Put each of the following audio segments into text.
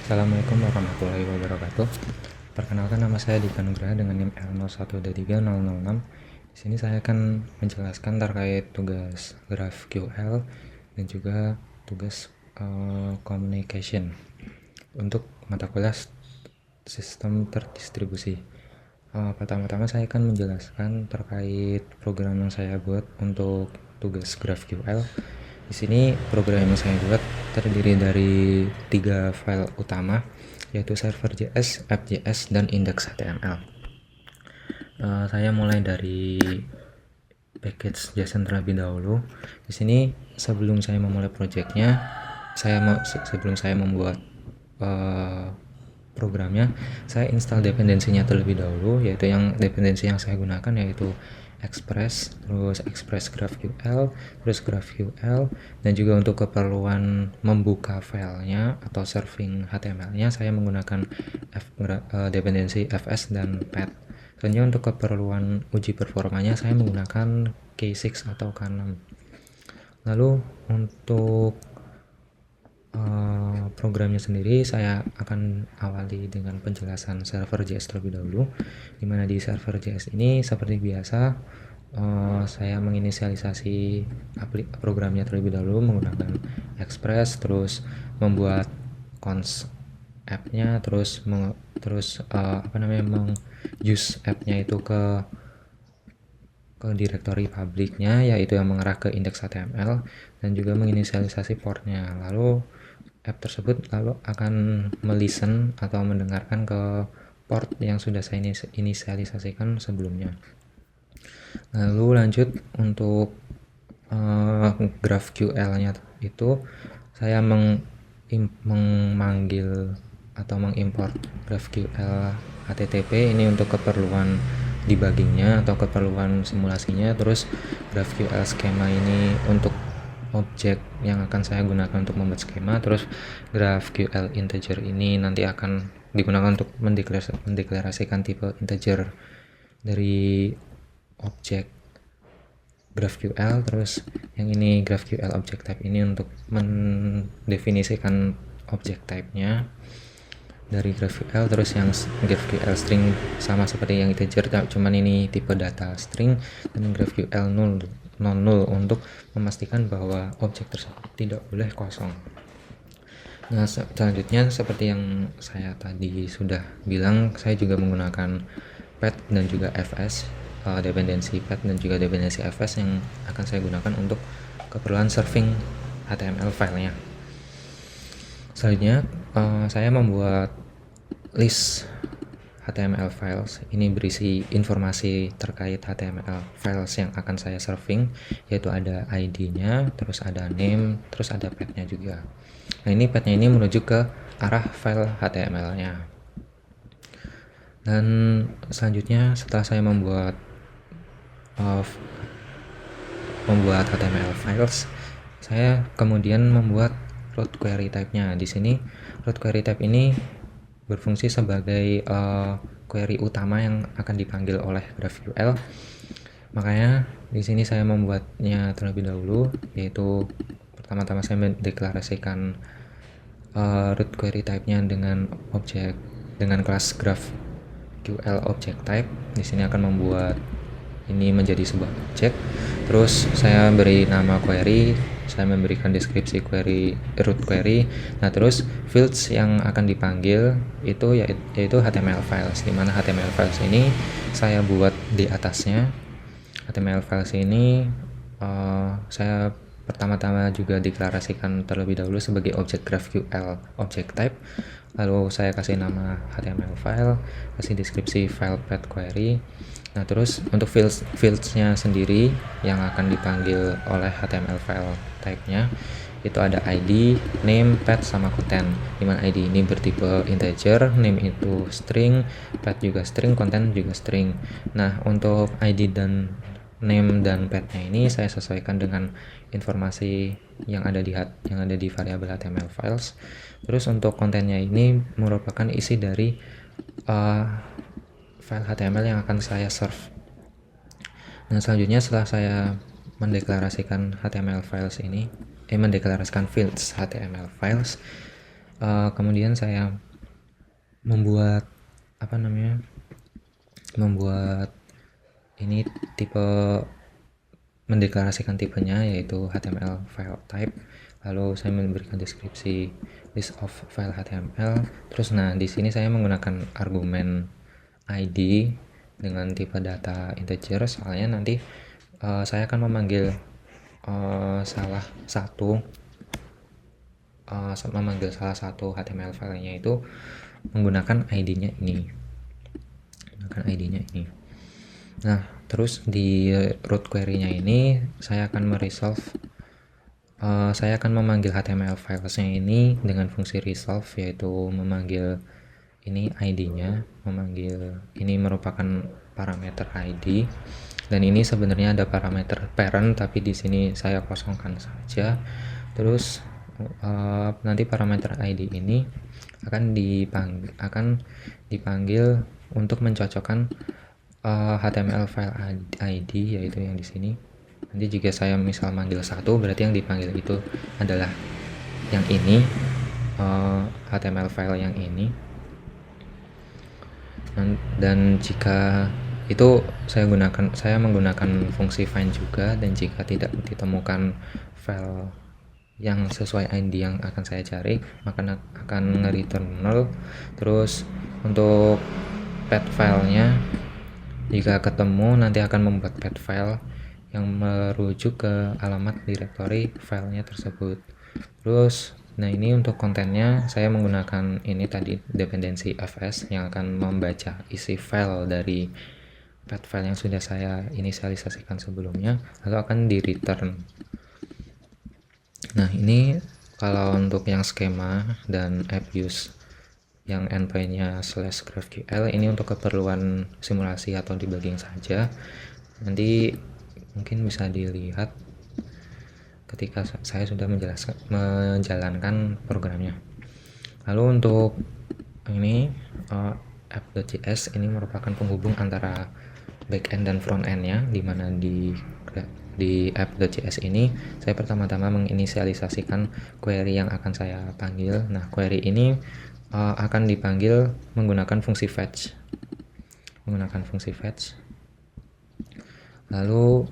Assalamualaikum warahmatullahi wabarakatuh. Perkenalkan, nama saya Dika Nugraha dengan NIM L01230006. Di sini saya akan menjelaskan terkait tugas GraphQL dan juga tugas communication untuk mata kuliah sistem terdistribusi. Pertama-tama saya akan menjelaskan terkait program yang saya buat untuk tugas GraphQL. Di sini program yang saya buat terdiri dari 3 file utama, yaitu server.js, app.js, dan index.html. Saya mulai dari package JSON terlebih dahulu. Di sini sebelum saya memulai projectnya, sebelum saya membuat programnya, saya install dependensinya terlebih dahulu, yaitu yang dependensi yang saya gunakan yaitu Express, terus Express GraphQL, terus GraphQL, dan juga untuk keperluan membuka filenya atau serving HTML-nya saya menggunakan dependensi fs dan pad. Selanjutnya untuk keperluan uji performanya saya menggunakan K6 atau K6. Lalu untuk programnya sendiri saya akan awali dengan penjelasan server.js terlebih dahulu, dimana di server.js ini seperti biasa saya menginisialisasi programnya terlebih dahulu menggunakan Express, terus membuat cons app-nya, terus use app-nya itu ke directory publiknya, yaitu yang mengarah ke index.html, dan juga menginisialisasi portnya. Lalu app tersebut akan melisten atau mendengarkan ke port yang sudah saya inisialisasikan sebelumnya. Lalu lanjut untuk GraphQL-nya itu saya memanggil atau mengimport GraphQL HTTP ini untuk keperluan debuggingnya atau keperluan simulasinya. Terus GraphQL schema ini untuk objek yang akan saya gunakan untuk membuat skema. Terus GraphQL integer ini nanti akan digunakan untuk mendeklarasikan tipe integer dari objek GraphQL. Terus yang ini GraphQL object type ini untuk mendefinisikan object type-nya dari GraphQL. Terus yang GraphQL string sama seperti yang integer, cuman ini tipe data string, dan GraphQL non null untuk memastikan bahwa objek tersebut tidak boleh kosong. Nah, selanjutnya seperti yang saya tadi sudah bilang, saya juga menggunakan pad dan juga fs, dependensi pad dan juga dependensi fs yang akan saya gunakan untuk keperluan serving HTML filenya. Selanjutnya saya membuat list HTML files. Ini berisi informasi terkait HTML files yang akan saya serving, yaitu ada ID-nya, terus ada name, terus ada path-nya juga. Nah, ini path-nya ini menuju ke arah file HTML-nya. Dan selanjutnya setelah saya membuat HTML files, saya kemudian membuat root query type-nya. Di sini root query type ini berfungsi sebagai query utama yang akan dipanggil oleh GraphQL. Makanya di sini saya membuatnya terlebih dahulu, yaitu pertama-tama saya mendeklarasikan root query type-nya dengan kelas GraphQL object type. Di sini akan membuat ini menjadi sebuah objek. Terus saya beri nama query, saya memberikan deskripsi root query. Nah, terus fields yang akan dipanggil itu yaitu HTML files, di mana HTML files ini saya buat di atasnya. HTML files ini saya pertama-tama juga deklarasikan terlebih dahulu sebagai objek GraphQL object type. Lalu saya kasih nama HTML file, kasih deskripsi file path query. Nah, terus untuk fields-nya sendiri yang akan dipanggil oleh HTML file type-nya itu ada ID, name, path, sama content. Dimana ID ini bertipe integer, name itu string, path juga string, content juga string. Nah, untuk ID dan name dan path-nya ini saya sesuaikan dengan informasi yang ada di variabel HTML files. Terus untuk kontennya ini merupakan isi dari file HTML yang akan saya serve. Nah, selanjutnya setelah saya mendeklarasikan HTML files ini, mendeklarasikan fields HTML files, Kemudian saya membuat membuat ini tipe, mendeklarasikan tipenya yaitu HTML file type, lalu saya memberikan deskripsi list of file HTML. Terus di sini saya menggunakan argumen ID dengan tipe data integer, soalnya nanti saya akan memanggil salah satu HTML filenya itu menggunakan ID-nya ini. Nah, terus di root query-nya ini saya akan memanggil HTML filesnya ini dengan fungsi resolve, yaitu memanggil ini ID-nya, memanggil ini merupakan parameter ID, dan ini sebenarnya ada parameter parent tapi di sini saya kosongkan saja. Terus nanti parameter ID ini akan dipanggil untuk mencocokkan HTML file ID, yaitu yang di sini. Nanti jika saya misal manggil 1, berarti yang dipanggil itu adalah yang ini, HTML file yang ini. Dan jika itu saya menggunakan fungsi find juga, dan jika tidak ditemukan file yang sesuai ID yang akan saya cari, maka akan nge-return null. Terus untuk path filenya, jika ketemu nanti akan membuat path file yang merujuk ke alamat directory filenya tersebut. Terus ini untuk kontennya saya menggunakan ini tadi dependensi fs yang akan membaca isi file dari path file yang sudah saya inisialisasikan sebelumnya, lalu akan di return. Nah, ini kalau untuk yang skema dan app use yang endpoint-nya /GraphQL ini untuk keperluan simulasi atau debugging saja. Nanti mungkin bisa dilihat ketika saya sudah menjalankan programnya. Lalu untuk ini app.js ini merupakan penghubung antara backend dan frontend-nya, dimana di app.js ini saya pertama-tama menginisialisasikan query yang akan saya panggil. Nah, query ini akan dipanggil menggunakan fungsi fetch. Lalu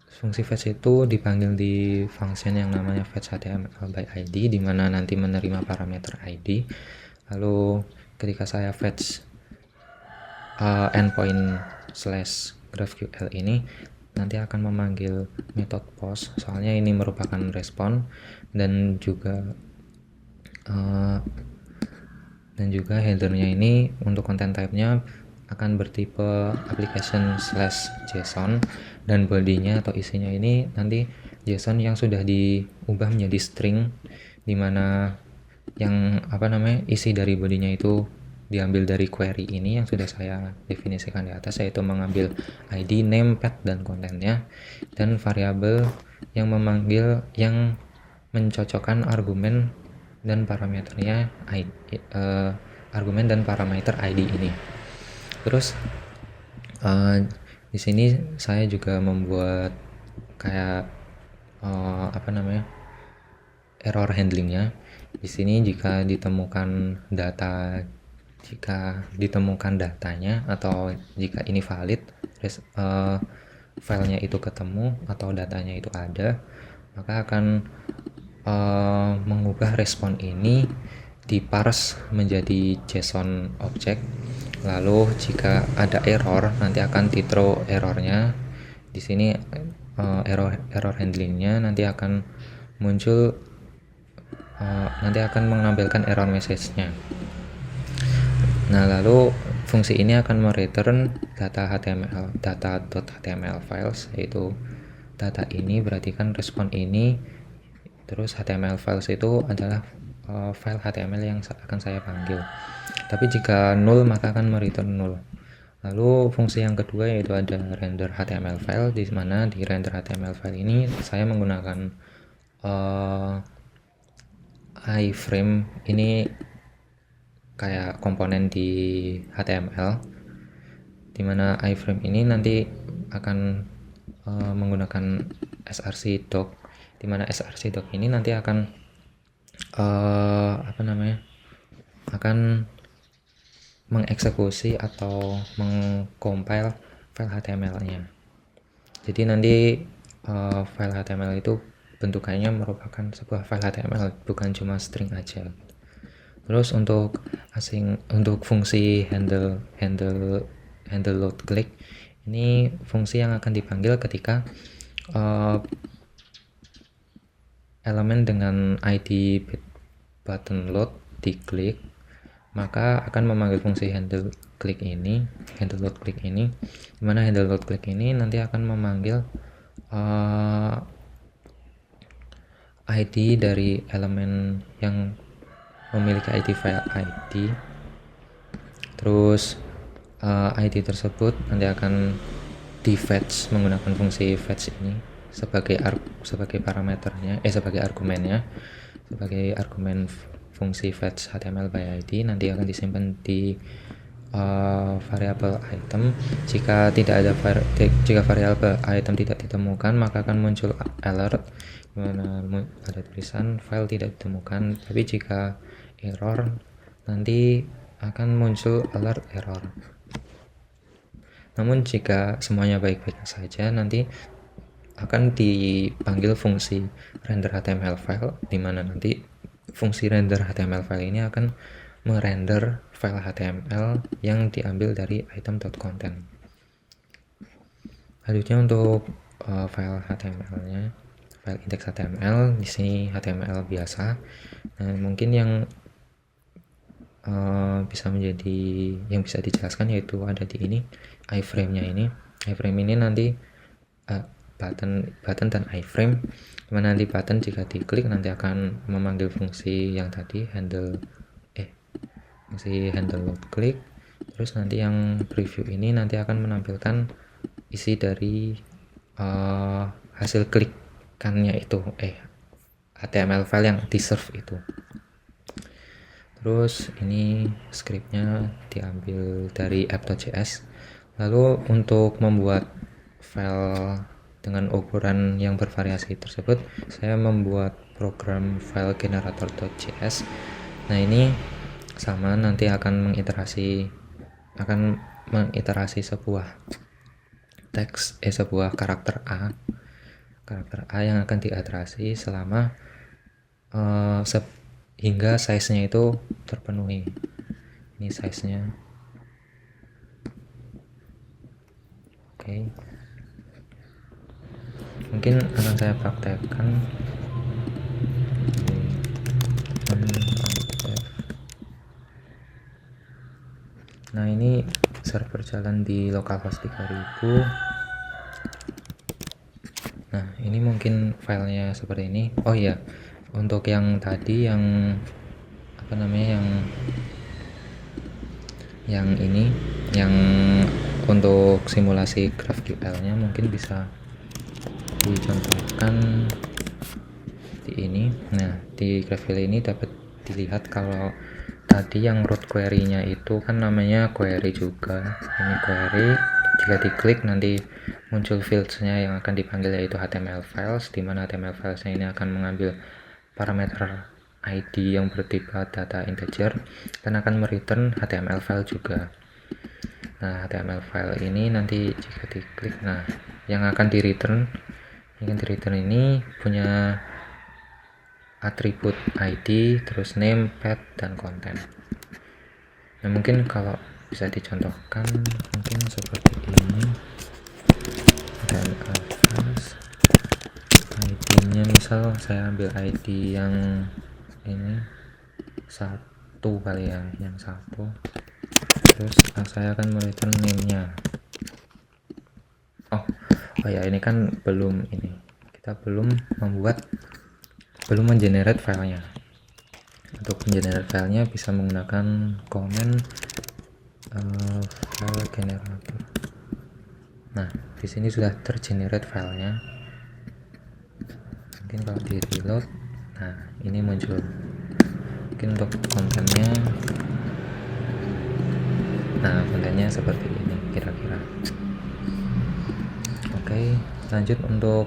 fungsi fetch itu dipanggil di function yang namanya fetch HTML by ID, di mana nanti menerima parameter ID. Lalu ketika saya fetch endpoint /GraphQL ini, nanti akan memanggil method post, soalnya ini merupakan respon, dan juga headernya ini untuk content type-nya akan bertipe application/json, dan body-nya atau isinya ini nanti JSON yang sudah diubah menjadi string, dimana yang isi dari body-nya itu diambil dari query ini yang sudah saya definisikan di atas, yaitu mengambil ID, name, path, dan kontennya, dan variabel yang mencocokkan argumen dan parameternya argumen dan parameter ID ini. Terus di sini saya juga membuat kayak error handlingnya. Di sini jika ditemukan datanya, atau jika ini valid, filenya itu ketemu atau datanya itu ada, maka akan mengubah respon ini diparse menjadi JSON object. Lalu jika ada error, nanti akan dithrow errornya. Di sini error handlingnya nanti akan muncul, nanti akan menampilkan error message-nya. Nah, lalu fungsi ini akan mereturn data.html files, yaitu data ini berarti kan respon ini. Terus HTML files itu adalah file HTML yang akan saya panggil. Tapi jika null, maka akan mereturn null. Lalu fungsi yang kedua yaitu ada render HTML file, di mana di render HTML file ini saya menggunakan iframe. Ini kayak komponen di HTML, dimana iframe ini nanti akan menggunakan src doc, dimana src doc ini nanti akan akan mengeksekusi atau mengcompile file HTML-nya. Jadi nanti file HTML itu bentukannya merupakan sebuah file HTML, bukan cuma string aja. Terus untuk fungsi handle load click, ini fungsi yang akan dipanggil ketika elemen dengan ID button load diklik, maka akan memanggil fungsi handle load click ini, dimana handle load click ini nanti akan memanggil ID dari elemen yang memiliki ID file ID. Terus ID tersebut nanti akan di fetch menggunakan fungsi fetch ini sebagai parameternya, sebagai argumennya, sebagai argumen fungsi fetch HTML by ID. Nanti akan disimpan di variabel item. Jika variabel item tidak ditemukan, maka akan muncul alert dimana ada tulisan file tidak ditemukan. Tapi jika error, nanti akan muncul alert error. Namun jika semuanya baik-baik saja, nanti akan dipanggil fungsi render HTML file, dimana nanti fungsi render HTML file ini akan merender file HTML yang diambil dari item.content. Selanjutnya untuk file HTML-nya, file index HTML, di sini HTML biasa. Nah, mungkin yang bisa dijelaskan yaitu ada di ini iframe-nya ini. Iframe ini nanti button dan iframe, dimana nanti button jika diklik nanti akan memanggil fungsi yang tadi fungsi handle load click. Terus nanti yang preview ini nanti akan menampilkan isi dari hasil klikannya itu HTML file yang di serve itu. Terus ini scriptnya diambil dari app.js. Lalu untuk membuat file dengan ukuran yang bervariasi tersebut, saya membuat program file generator.js. Nah, ini sama, nanti akan mengiterasi sebuah teks sebuah karakter A yang akan diiterasi selama hingga size-nya itu terpenuhi. Ini size-nya. Oke. Mungkin akan saya praktekkan. Nah, ini server jalan di localhost 3000. Nah, ini mungkin filenya seperti ini. Oh iya, untuk yang tadi yang untuk simulasi GraphQL-nya mungkin bisa dicontohkan di ini. Nah, di GraphQL ini dapat dilihat kalau tadi yang root query-nya itu kan namanya query juga. Ini query, jika diklik nanti muncul fields-nya yang akan dipanggil yaitu HTML files, di mana HTML files-nya ini akan mengambil parameter ID yang bertipe data integer dan akan mereturn HTML file juga. Nah, HTML file ini nanti jika diklik, nah yang akan di return ini punya atribut ID, terus name, path, dan content. Nah, mungkin kalau bisa dicontohkan mungkin seperti ini. Dan address ID-nya, misal saya ambil ID yang ini 1 kali ya, yang 1. Terus saya akan mereturn name-nya. Oh ya, ini kan kita belum mengenerate filenya. Untuk mengenerate filenya bisa menggunakan command file generator. Nah, di sini sudah tergenerate filenya. Mungkin kalau di reload, nah ini muncul. Mungkin untuk kontennya, nah kontennya seperti ini kira-kira. Oke, lanjut untuk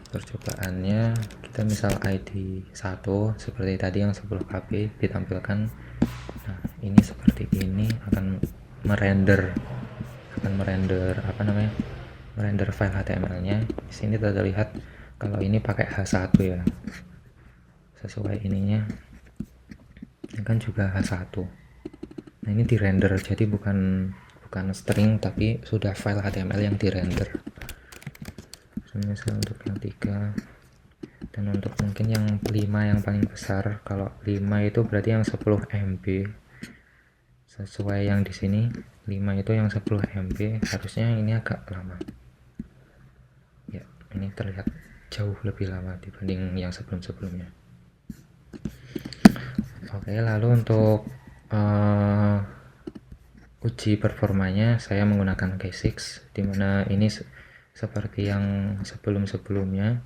percobaannya kita misal ID 1 seperti tadi yang 10 KB ditampilkan. Nah ini seperti ini akan merender merender file HTML nya. Di sini terlihat kalau ini pakai H1 ya, sesuai ininya. Ini kan juga H1. Nah ini di render, jadi bukan string tapi sudah file HTML yang di render. Misal untuk yang 3 dan untuk mungkin yang 5 yang paling besar. Kalau 5 itu berarti yang 10 MB sesuai yang di sini. 5 itu yang 10 MB, harusnya ini agak lama ya, ini terlihat jauh lebih lama dibanding yang sebelumnya. Oke, lalu untuk uji performanya saya menggunakan K6, dimana ini seperti yang sebelumnya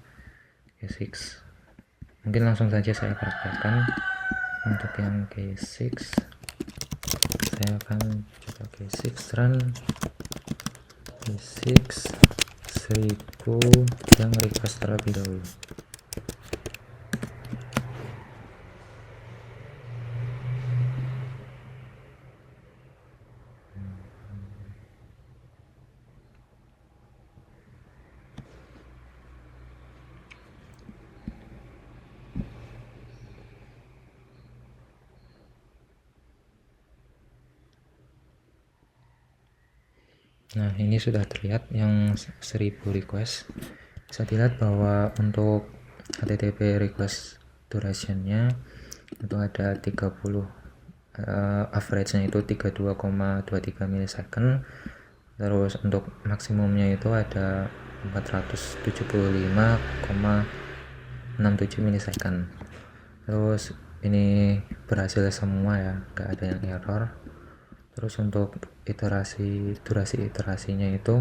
K6. Mungkin langsung saja saya praktekkan. Untuk yang K6 saya akan coba K6 run K6 1000 yang request terlebih dahulu. Nah ini sudah terlihat yang 1000 request. Bisa dilihat bahwa untuk HTTP request durationnya itu ada 30, average-nya itu 32,23 milisecond. Terus untuk maksimumnya itu ada 475,67 milisecond. Terus ini berhasil semua ya, nggak ada yang error. Terus untuk durasi iterasinya itu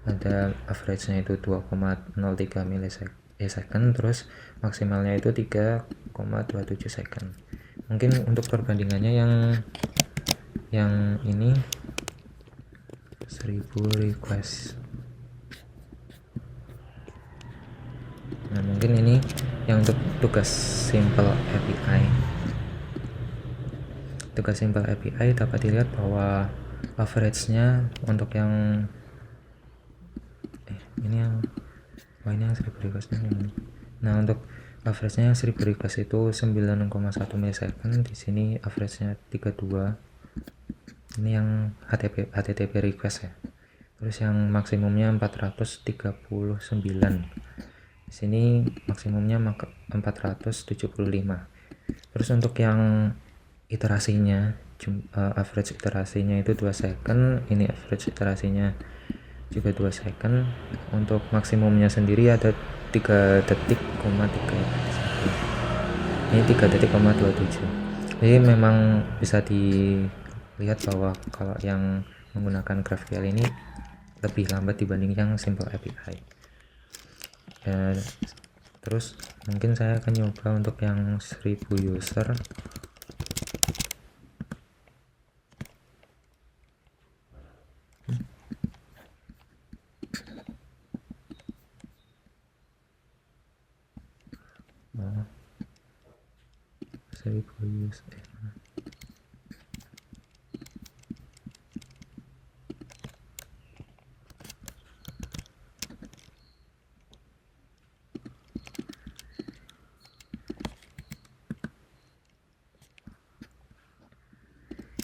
ada average-nya itu 2,03 milisecond, terus maksimalnya itu 3,27 second. Mungkin untuk perbandingannya yang ini 1000 request. Nah mungkin ini yang untuk tugas simple API dapat dilihat bahwa average-nya untuk yang ini yang 1000 request ini. Nah untuk average-nya 1000 request itu 9,1 milisecond. Di sini average-nya 32. Ini yang HTTP request ya. Terus yang maksimumnya 439. Di sini maksimumnya 475. Terus untuk yang iterasinya, average iterasinya itu 2 second. Ini average iterasinya juga 2 second. Untuk maksimumnya sendiri ada 3 detik, 3 ini 3 detik, 27. Jadi memang bisa dilihat bahwa kalau yang menggunakan GraphQL ini lebih lambat dibanding yang simple API. Terus mungkin saya akan nyoba untuk yang 1000 user.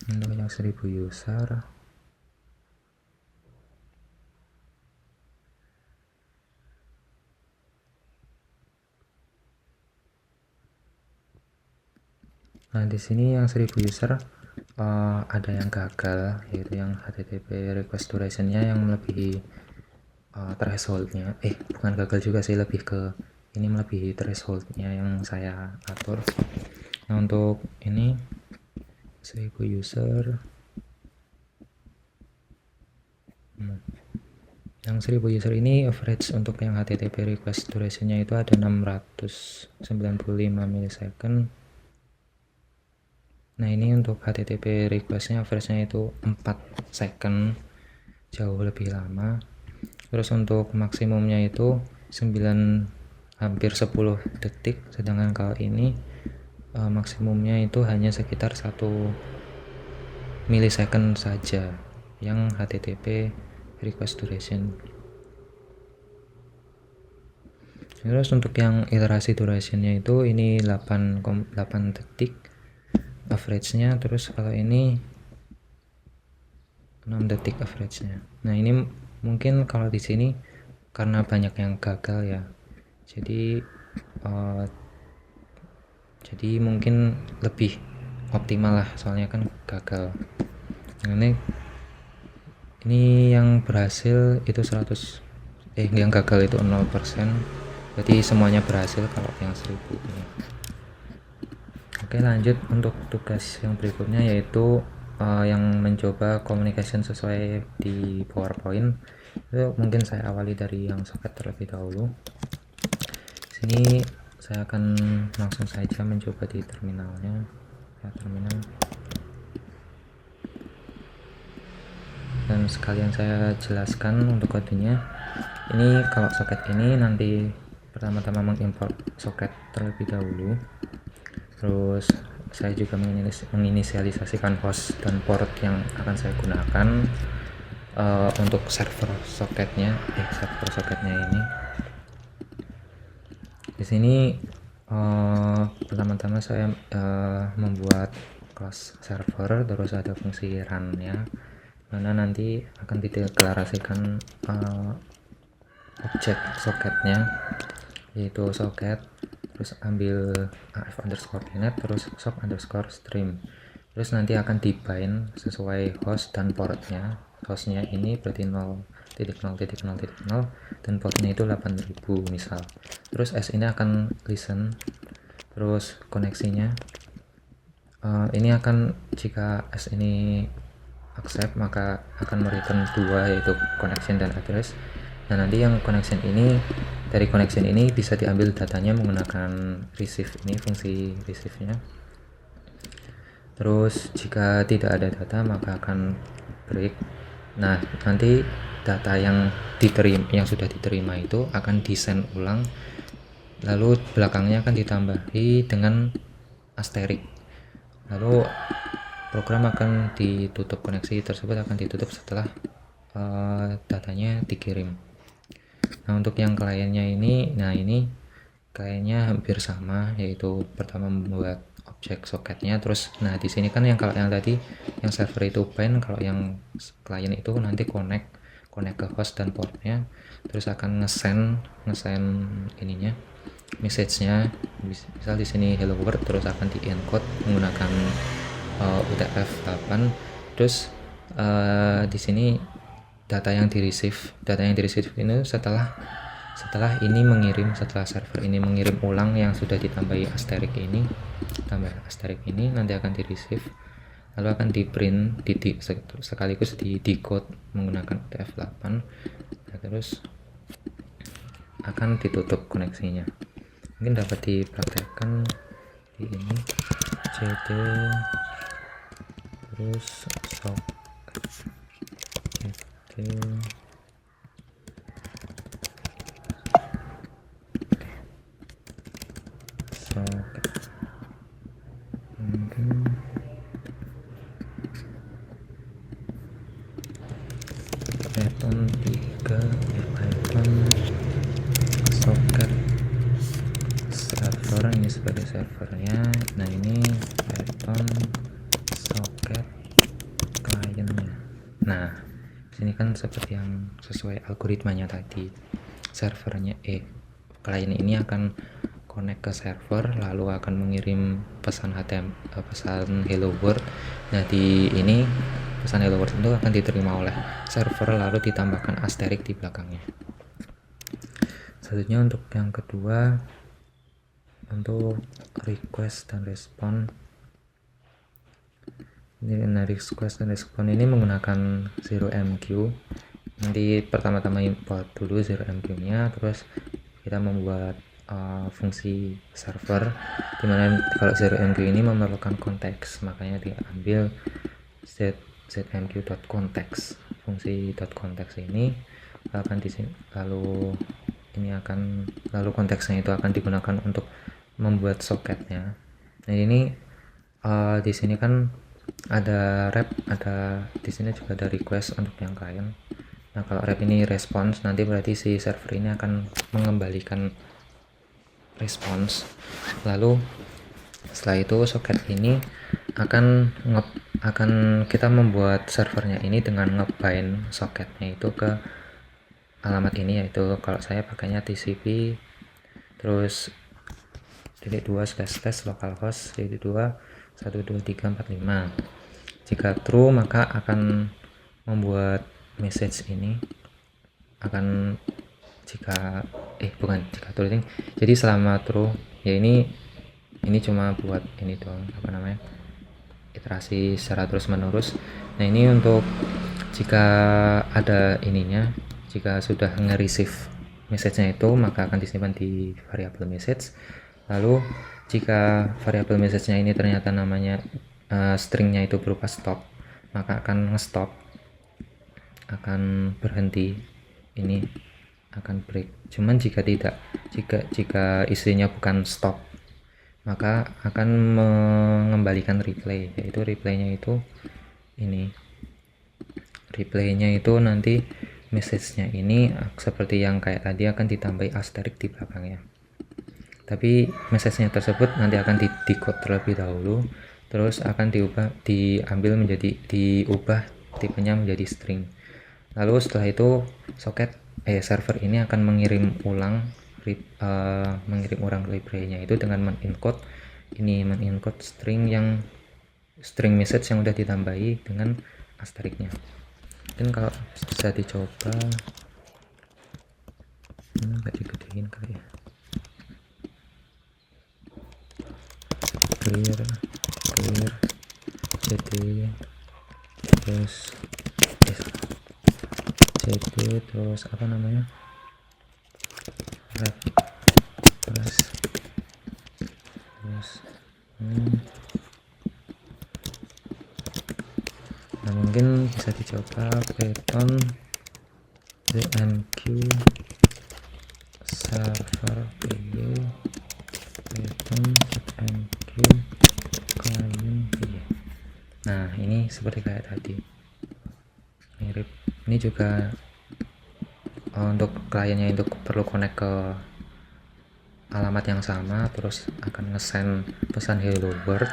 Untuk yang 1000 user, nah di sini yang 1000 user ada yang gagal, yaitu yang HTTP request durationnya yang melebihi thresholdnya. Bukan gagal juga sih, lebih ke ini melebihi thresholdnya yang saya atur. Nah untuk ini 1000 user, yang 1000 user ini average untuk yang HTTP request durationnya itu ada 695 milisecond. Nah ini untuk HTTP requestnya average-nya itu 4 second, jauh lebih lama. Terus untuk maksimumnya itu 9 hampir 10 detik, sedangkan kalau ini maksimumnya itu hanya sekitar 1 millisecond saja yang HTTP request duration. Terus untuk yang iterasi durationnya itu ini 8 detik average-nya, terus kalau ini 6 detik average-nya. Nah, ini mungkin kalau di sini karena banyak yang gagal ya. Jadi mungkin lebih optimal lah, soalnya kan gagal. Nah, ini yang berhasil itu yang gagal itu 0%. Berarti semuanya berhasil kalau yang 1000 ini. Oke, lanjut untuk tugas yang berikutnya, yaitu yang mencoba communication sesuai di PowerPoint. Itu mungkin saya awali dari yang soket terlebih dahulu. Sini saya akan langsung saja mencoba di terminalnya. Terminal. Dan sekalian saya jelaskan untuk kodenya. Ini kalau soket ini nanti pertama-tama mengimport soket terlebih dahulu, terus saya juga menginisialisasikan host dan port yang akan saya gunakan untuk server soketnya ini. Di sini pertama-tama saya membuat class server, terus ada fungsi run-nya, mana nanti akan dideklarasikan objek soketnya, yaitu soket, terus ambil af_net, terus sok_stream, terus nanti akan dibind sesuai host dan portnya. Hostnya ini berarti 0.0.0.0 dan portnya itu 8000 misal. Terus s ini akan listen, terus koneksinya ini akan, jika s ini accept maka akan mereturn 2, yaitu connection dan address. Nah, nanti yang connection ini, dari connection ini bisa diambil datanya menggunakan receive ini, fungsi receive-nya. Terus jika tidak ada data maka akan break. Nah, nanti data yang sudah diterima itu akan di-send ulang, lalu belakangnya akan ditambahi dengan asterisk. Lalu program akan ditutup, koneksi tersebut akan ditutup setelah datanya dikirim. Nah, untuk yang kliennya ini, ini kliennya hampir sama, yaitu pertama membuat objek soketnya, terus di sini kan kalau yang tadi yang server itu bind, kalau yang klien itu nanti connect ke host dan portnya, terus akan nge-send ininya, message-nya, misal di sini hello world, terus akan di encode menggunakan UTF-8. Terus di sini data yang di receive ini setelah server ini mengirim ulang yang sudah ditambahi asterisk ini, nanti akan di receive, lalu akan di print sekaligus di decode menggunakan UTF-8. Terus akan ditutup koneksinya. Mungkin dapat dipraktekkan di ini, cd terus Python 3 Python socket server, ini sebagai servernya. Nah, ini Python socket kliennya. Nah, sini kan seperti yang sesuai algoritmanya tadi, servernya klien ini akan connect ke server, lalu akan mengirim pesan pesan hello world. Nah, di ini pesan hello world itu akan diterima oleh server, lalu ditambahkan asterisk di belakangnya. Selanjutnya untuk yang kedua, untuk request dan respon. Request dan respon ini menggunakan 0MQ. Nanti pertama-tama import dulu 0MQ nya, terus kita membuat fungsi server, dimana kalau 0MQ ini memerlukan konteks, makanya diambil zmq.context. Fungsi .context ini akan lalu ini lalu konteksnya itu akan digunakan untuk membuat soketnya. Nah ini di sini kan ada rep, di sini juga ada request untuk yang klien. Nah kalau rep ini response, nanti berarti si server ini akan mengembalikan response. Lalu setelah itu soket ini akan kita membuat servernya ini dengan ngebind soketnya itu ke alamat ini, yaitu kalau saya pakainya TCP terus .2//localhost .2 12345. Jika true maka akan membuat message ini akan jika true ini, jadi selama true ya ini cuma buat ini doang, iterasi secara terus menerus. Nah ini untuk jika ada ininya, jika sudah nge-receive message-nya itu maka akan disimpan di variabel message. Lalu jika variabel message-nya ini ternyata namanya stringnya itu berupa stop, maka akan nge-stop, akan berhenti, ini akan break. Cuman jika tidak, jika isinya bukan stop, maka akan mengembalikan replay, yaitu replaynya itu ini. Replaynya itu nanti message-nya ini seperti yang kayak tadi akan ditambahi asterisk di belakangnya. Tapi message-nya tersebut nanti akan di-decode terlebih dahulu, terus akan diubah tipenya menjadi string. Lalu setelah itu server ini akan mengirim ulang replaynya itu dengan men-encode string message yang udah ditambahi dengan asterisknya. Mungkin kalau bisa dicoba, nggak digedein kali ya. Clear cd terus cd terus rep terus nah mungkin bisa dicoba Python ZMQ server py Python ZMQ client py. Nah ini seperti kayak tadi, mirip. Ini juga untuk kliennya itu perlu connect ke alamat yang sama, terus akan nge-send pesan hello world,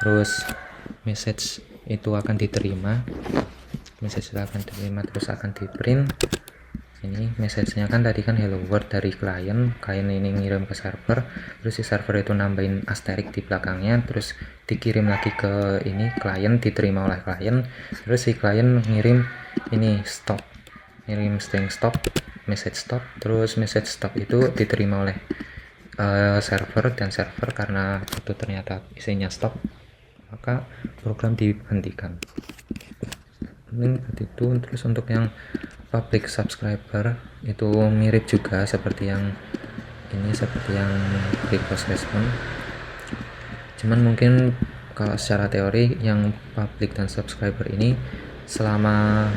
terus message itu akan diterima, terus akan di print. Ini message-nya kan tadi kan hello world dari klien ini ngirim ke server, terus si server itu nambahin asterisk di belakangnya, terus dikirim lagi ke ini klien, diterima oleh klien, terus si klien ngirim ini stop, ngirim string stop, message stop, terus message stop itu diterima oleh server, dan server karena itu ternyata isinya stop maka program dihentikan. Ini itu. Terus untuk yang public subscriber itu mirip juga seperti yang ini, seperti yang request response, cuman mungkin kalau secara teori yang public dan subscriber ini selama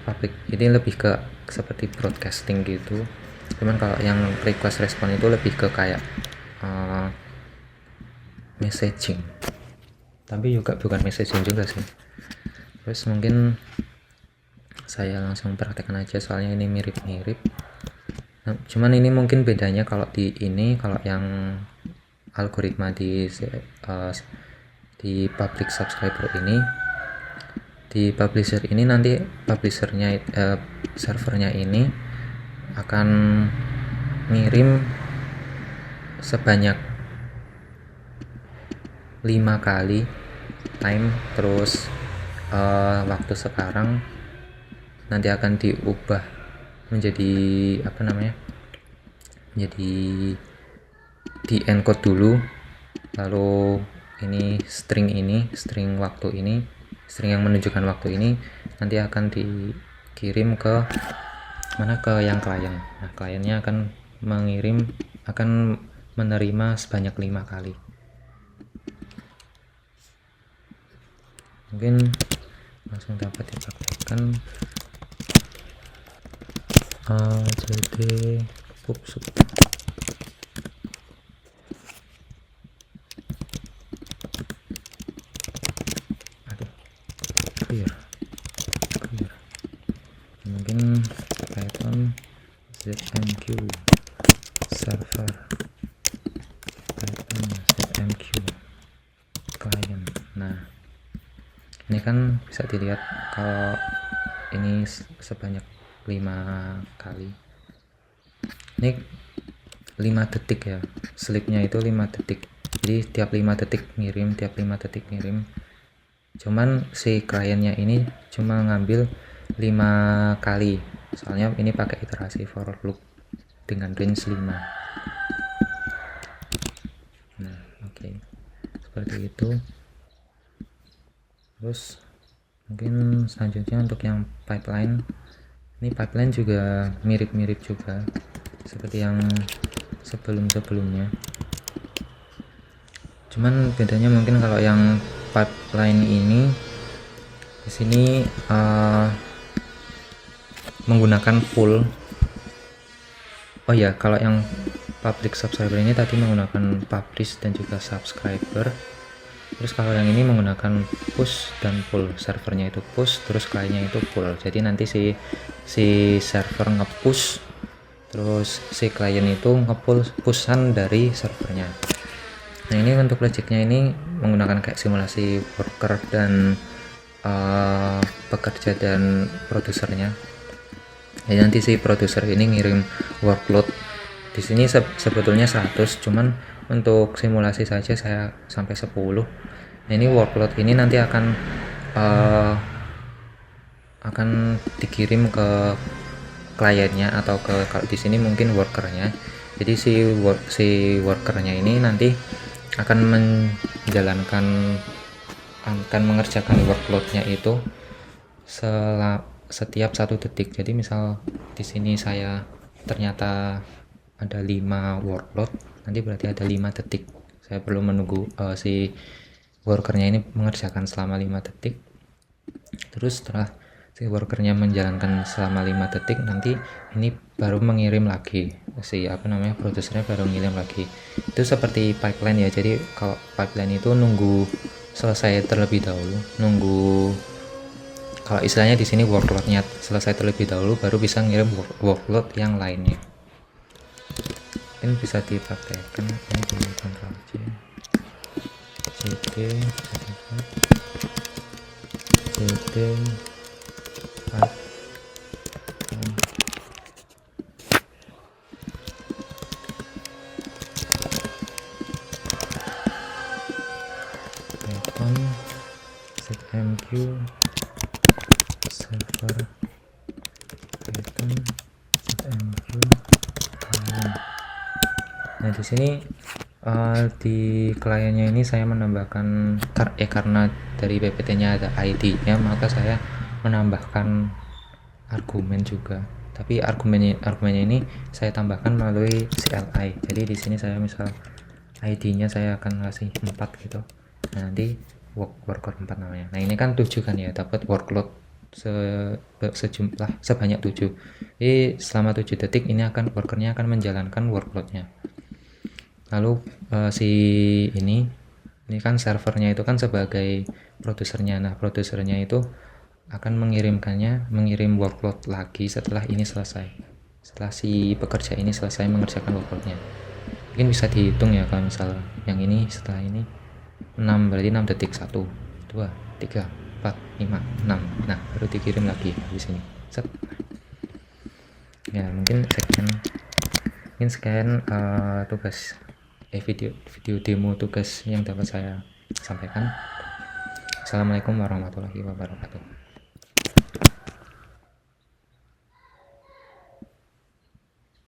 public ini lebih ke seperti broadcasting gitu, cuman kalau yang request response itu lebih ke kayak messaging, tapi juga bukan messaging juga sih. Terus mungkin saya langsung praktekkan aja soalnya ini mirip-mirip. Nah, cuman ini mungkin bedanya kalau kalau yang algoritma di public subscriber ini, di publisher ini nanti servernya ini akan ngirim sebanyak 5 kali time, terus waktu sekarang nanti akan diubah menjadi menjadi di encode dulu, lalu ini string waktu ini, string yang menunjukkan waktu ini nanti akan dikirim ke yang klien. Nah kliennya akan menerima sebanyak 5 kali. Mungkin langsung dapat dipraktekkan. jadi pupsuk. Aduh, clear. Mungkin Python ZMQ server, Python ZMQ client. Nah, ini kan bisa dilihat kalau ini sebanyak 5 kali. Ini 5 detik ya, sleepnya itu 5 detik. Jadi tiap 5 detik ngirim, cuman si kliennya ini cuma ngambil 5 kali, soalnya ini pakai iterasi for loop dengan range 5. Nah, oke. Seperti itu. Terus mungkin selanjutnya untuk yang pipeline, ini pipeline juga mirip-mirip juga seperti yang sebelum-sebelumnya, cuman bedanya mungkin kalau yang pipeline ini di sini menggunakan full. Oh ya, kalau yang public subscriber ini tadi menggunakan publish dan juga subscriber. Terus kalau yang ini menggunakan push dan pull, servernya itu push, terus kliennya itu pull. Jadi nanti si server nge-push, terus si klien itu nge-pull pushan dari servernya. Nah, ini untuk logiknya ini menggunakan kayak simulasi worker dan pekerja dan produsernya. Jadi nanti si produser ini ngirim workload di sini sebetulnya 100, cuman untuk simulasi saja saya sampai 10. Nah, ini workload ini nanti akan dikirim ke kliennya atau ke, kalau di sini mungkin workernya. Jadi si workernya ini nanti akan mengerjakan workloadnya itu setiap 1 detik. Jadi misal di sini saya ternyata ada 5 workload, nanti berarti ada 5 detik saya perlu menunggu si workernya ini mengerjakan selama 5 detik. Terus setelah si workernya menjalankan selama 5 detik, nanti ini baru mengirim lagi, si produsernya baru ngirim lagi. Itu seperti pipeline ya. Jadi kalau pipeline itu nunggu selesai terlebih dahulu, kalau istilahnya di sini workloadnya selesai terlebih dahulu baru bisa ngirim workload yang lainnya. Mungkin bisa dipraktekkan ini di Ctrl C, CD, Python ZMQ server, Python ZMQ client. Nah, di sini di kliennya ini saya menambahkan karena dari PPT-nya ada ID-nya, maka saya menambahkan argumen juga. Tapi argumennya ini saya tambahkan melalui CLI. Jadi di sini saya misal ID-nya saya akan kasih 4 gitu. Nah, nanti worker 4 namanya. Nah, ini kan 7 kan ya, dapat workload sejumlah sebanyak 7. Jadi selama 7 detik ini workernya akan menjalankan workloadnya. Lalu ini kan servernya itu kan sebagai produsernya. Nah, produsernya itu akan mengirim workload lagi setelah ini selesai, setelah si pekerja ini selesai mengerjakan workloadnya. Mungkin bisa dihitung ya, kalau misal yang ini setelah ini 6, berarti 6 detik, 1 2 3 4 5 6. Nah, baru dikirim lagi di sini. Set. Ya, mungkin sekian tugas video demo tugas yang dapat saya sampaikan. Assalamualaikum warahmatullahi wabarakatuh.